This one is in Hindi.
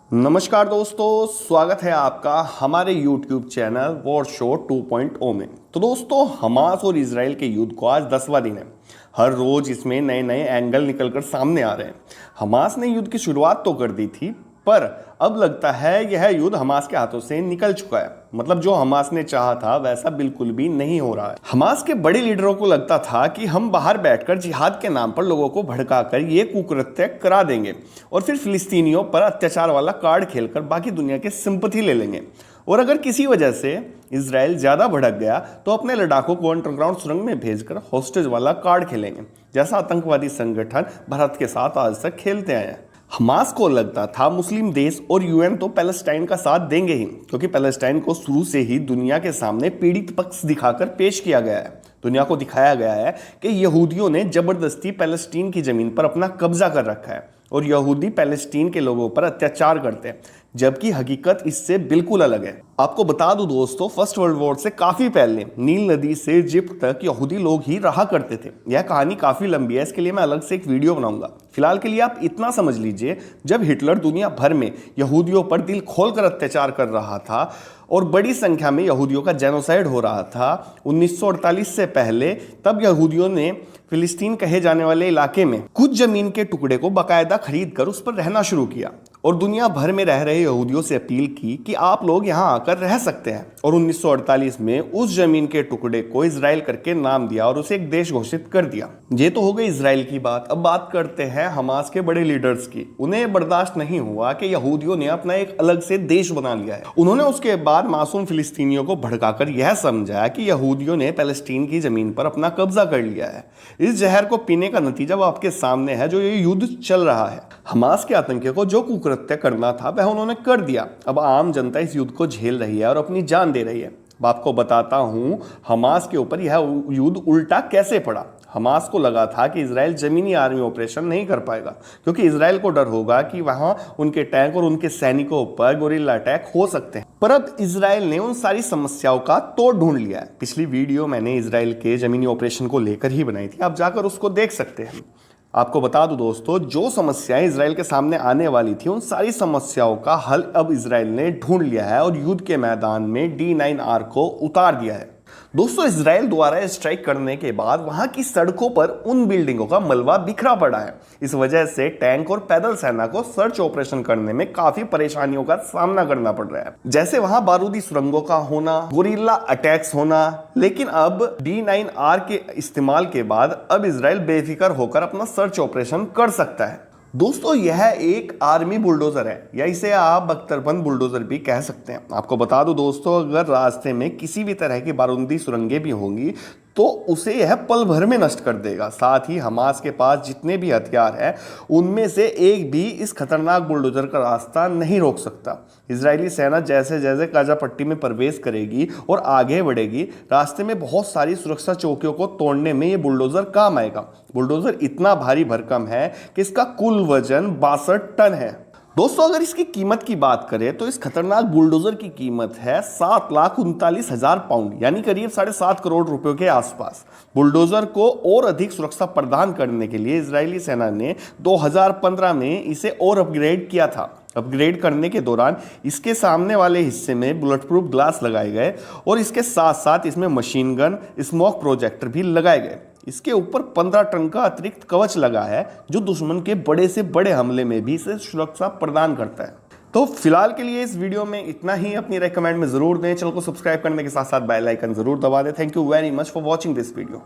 नमस्कार दोस्तों, स्वागत है आपका हमारे YouTube चैनल वॉर शो 2.0 में। तो दोस्तों, हमास और इजराइल के युद्ध को आज 10वां दिन है। हर रोज इसमें नए नए एंगल निकलकर सामने आ रहे हैं। हमास ने युद्ध की शुरुआत तो कर दी थी, पर अब लगता है यह युद्ध हमास के हाथों से निकल चुका है। मतलब जो हमास ने चाहा था वैसा बिल्कुल भी नहीं हो रहा है। हमास के बड़े लीडरों को लगता था कि हम बाहर बैठकर जिहाद के नाम पर लोगों को भड़काकर ये कुकृत्य करा देंगे और फिर फिलिस्तीनियों पर अत्याचार वाला कार्ड खेलकर बाकी दुनिया की सिंपैथी ले लेंगे। और अगर किसी वजह से इजराइल ज्यादा भड़क गया तो अपने लड़ाकों को अंडरग्राउंड सुरंग में भेजकर हॉस्टेज वाला कार्ड खेलेंगे, जैसा आतंकवादी संगठन भारत के साथ आज तक खेलते आए हैं। हमास को लगता था मुस्लिम देश और यूएन तो पैलेस्टाइन का साथ देंगे ही, क्योंकि पैलेस्टाइन को शुरू से ही दुनिया के सामने पीड़ित पक्ष दिखाकर पेश किया गया है। दुनिया को दिखाया गया है कि यहूदियों ने जबरदस्ती पैलेस्टीन की जमीन पर अपना कब्जा कर रखा है और यहूदी पैलेस्टीन के लोगों पर अत्याचार करते हैं, जबकि हकीकत इससे बिल्कुल अलग है। आपको बता दूं दोस्तों, फर्स्ट वर्ल्ड वॉर से काफी पहले नील नदी से इजिप्ट तक यहूदी लोग ही रहा करते थे। यह कहानी काफी लंबी है, इसके लिए मैं अलग से एक वीडियो बनाऊंगा। फिलहाल के लिए आप इतना समझ लीजिए, जब हिटलर दुनिया भर में यहूदियों पर दिल खोलकर अत्याचार कर रहा था और बड़ी संख्या में यहूदियों का जेनोसाइड हो रहा था 1948 से पहले, तब यहूदियों ने फिलिस्तीन कहे जाने वाले इलाके में कुछ जमीन के टुकड़े को बाकायदा खरीद कर उस पर रहना शुरू किया और दुनिया भर में रह रहे यहूदियों से अपील की कि आप लोग यहां आकर रह सकते हैं। और 1948 में उस जमीन के टुकड़े को इजराइल करके नाम दिया और उसे एक देश घोषित कर दिया। ये तो हो गई इजराइल की बात। अब बात करते हैं हमास के बड़े लीडर्स की। उन्हें बर्दाश्त नहीं हुआ कि यहूदियों ने अपना एक अलग से देश बना लिया है। उन्होंने उसके बाद मासूम फिलिस्तीनियों को भड़काकर यह समझा कि यहूदियों ने पैलेस्टीन की जमीन पर अपना कब्जा कर लिया है। इस जहर को पीने का नतीजा आपके सामने है, जो ये युद्ध चल रहा है। हमास के आतंकियों को जो कुकृत्य करना था वह उन्होंने कर दिया। अब आम जनता इस युद्ध को झेल रही है और अपनी जान दे रही है। अब आपको बताता हूं हमास के ऊपर यह युद्ध उल्टा कैसे पड़ा। हमास को लगा था कि इजराइल जमीनी आर्मी ऑपरेशन नहीं कर पाएगा, क्योंकि इजराइल को डर होगा कि वहां उनके टैंक और उनके सैनिकों पर गोरिल्ला अटैक हो सकते हैं। पर अब इजराइल ने उन सारी समस्याओं का तोड़ ढूंढ लिया है। पिछली वीडियो मैंने इजराइल के जमीनी ऑपरेशन को लेकर ही बनाई थी, आप जाकर उसको देख सकते हैं। आपको बता दूं दोस्तों, जो समस्याएं इजराइल के सामने आने वाली थी उन सारी समस्याओं का हल अब इजराइल ने ढूंढ लिया है और युद्ध के मैदान में D9R को उतार दिया है। दोस्तों, इजराइल द्वारा स्ट्राइक करने के बाद वहां की सड़कों पर उन बिल्डिंगों का मलबा बिखरा पड़ा है। इस वजह से टैंक और पैदल सेना को सर्च ऑपरेशन करने में काफी परेशानियों का सामना करना पड़ रहा है, जैसे वहां बारूदी सुरंगों का होना, गोरिल्ला अटैक्स होना। लेकिन अब D9R के इस्तेमाल के बाद अब इजराइल बेफिक्र होकर अपना सर्च ऑपरेशन कर सकता है। दोस्तों, यह एक आर्मी बुलडोजर है, या इसे आप बख्तरबंद बुलडोजर भी कह सकते हैं। आपको बता दूं दोस्तों, अगर रास्ते में किसी भी तरह की बारूदी सुरंगें भी होंगी तो उसे यह पल भर में नष्ट कर देगा। साथ ही हमास के पास जितने भी हथियार हैं उनमें से एक भी इस खतरनाक बुलडोजर का रास्ता नहीं रोक सकता। इजरायली सेना जैसे जैसे गाजा पट्टी में प्रवेश करेगी और आगे बढ़ेगी, रास्ते में बहुत सारी सुरक्षा चौकियों को तोड़ने में ये बुलडोजर काम आएगा। बुलडोजर इतना भारी भरकम है कि इसका कुल वजन 62 टन है। दोस्तों, अगर इसकी कीमत की बात करें तो इस खतरनाक बुलडोजर की कीमत है 7,39,000 पाउंड, यानी करीब 7.5 करोड़ रुपयों के आसपास। बुलडोजर को और अधिक सुरक्षा प्रदान करने के लिए इजरायली सेना ने 2015 में इसे और अपग्रेड किया था। अपग्रेड करने के दौरान इसके सामने वाले हिस्से में बुलेट प्रूफ ग्लास लगाए गए और इसके साथ साथ इसमें मशीन गन, स्मोक प्रोजेक्टर भी लगाए गए। इसके ऊपर 15 टन का अतिरिक्त कवच लगा है, जो दुश्मन के बड़े से बड़े हमले में भी इसे सुरक्षा प्रदान करता है। तो फिलहाल के लिए इस वीडियो में इतना ही। अपनी रेकमेंड में जरूर दें, चैनल को सब्सक्राइब करने के साथ साथ बेल आइकन जरूर दबा दें। Thank you very much for watching this video.